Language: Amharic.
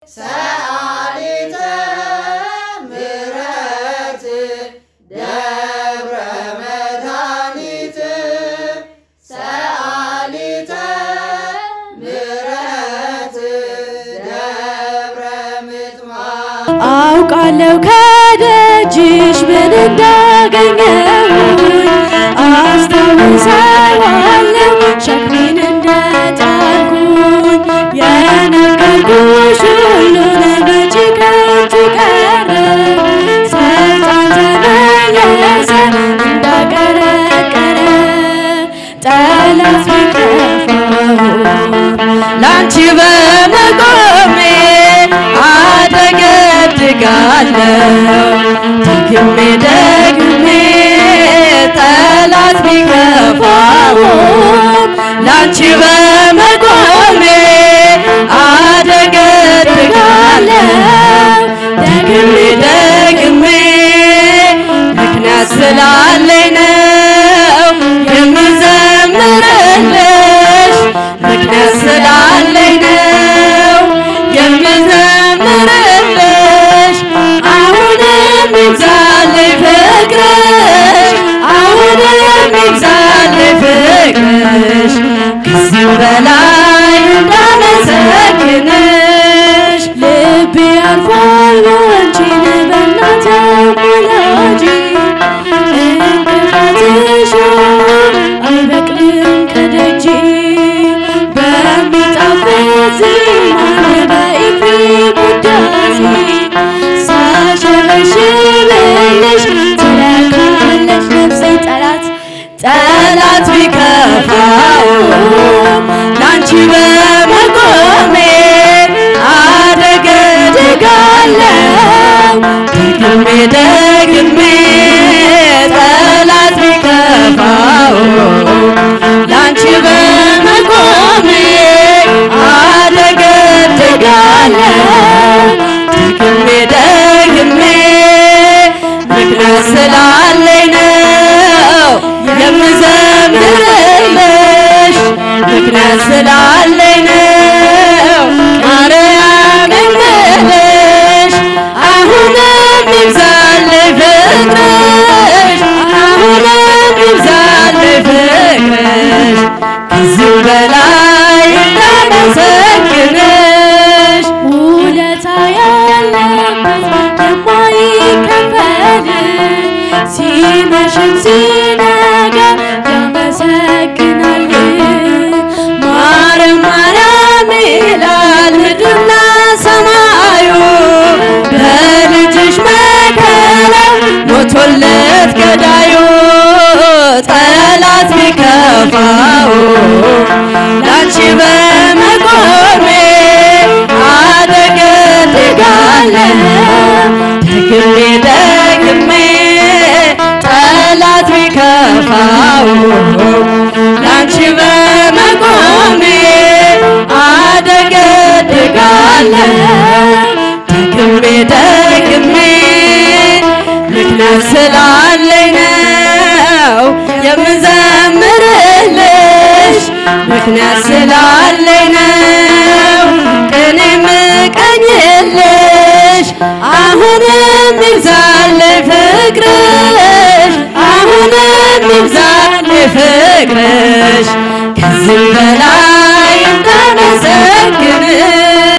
ሰአሊተ ምሕረት ደብረ መድኃኒት ሰአሊተ ምሕረት ደብረ ምጥማት አውቃለሁ ከደጅሽ ምን እንዳገኘሁኝ አስታውሳለሁ ሸክሜን እንደጣልኩኝ የነገርኩሽ ሁሉን መቼ ከንቱ ቀረ ሰይጣን ተመለሰ እንዳቀረቀረ ጠላት ቢከፋው ላንቺ በመቆሜ አደገድጋለሁ ደግሜ ደግሜ ጠላት ቢከፋው ላንቺ በመቆሜ አደገድጋለሁ ደግሜ ደግሜ ምክንያት ስላለኝ ነው የምዘምርልሽ ምክንያት ስላለኝ ነው የምዘምርልሽ አሁንም ይብዛልኝ ፍቅርሽ አሁንም ይብዛልኝ ፍቅርሽ ከዚህ በላይ እንዳመሰግንሽ ልቤ አርፏል አንቺን በእናቴ ወላጅ እንቅፋትሽ አይበቅልም ከደጅ በሚጣፍጥ ዜማ በኤፍሬም ውዳሴ ሳሸበሽብልሽ ትረካለች ነፍሴ ጠላት ቢከፋው ላንቺ በመቆሜ አደገድጋለሁ ደግሜ ደግሜ ጠላት ቢከፋው ላንቺ በመቆሜ አደገድጋለሁ ደግሜ ደግሜ ምክንያት ስላለኝ ነው የምዘምርልሽ ምክንያት ስላለኝ ነው ማርያም የምልሽ አሁንም ይብዛልኝ ፍቅርሽ አሁንም ይብዛልኝ ፍቅርሽ ከዚህ በላይ እንዳመሰግንሽ ውለታ ያለበት የማይከፈል ሲመሽም ሲነጋ ያመሰግናል ማርያም ማርያም ይላል ምድርና ሰማዩ በልጅሽ መከራ ሞቶለት ገዳዩ ጠላት ቢከፋው ላንቺ በመቆሜ አደገድጋለሁ ደግሜ ደግሜ ጠላት ቢከፋው ላንቺ በመቆሜ አደገድጋለሁ ደግሜ ደግሜ ምክንያት ስላለኝ ነው የምዘምርልሽ ምክንያት ስላለኝ ነው ቅኔ የምቀኝልሽ አሁንም ይብዛልኝ ፍቅርሽ አሁንም ይብዛልኝ ፍቅርሽ ከዚህ በላይ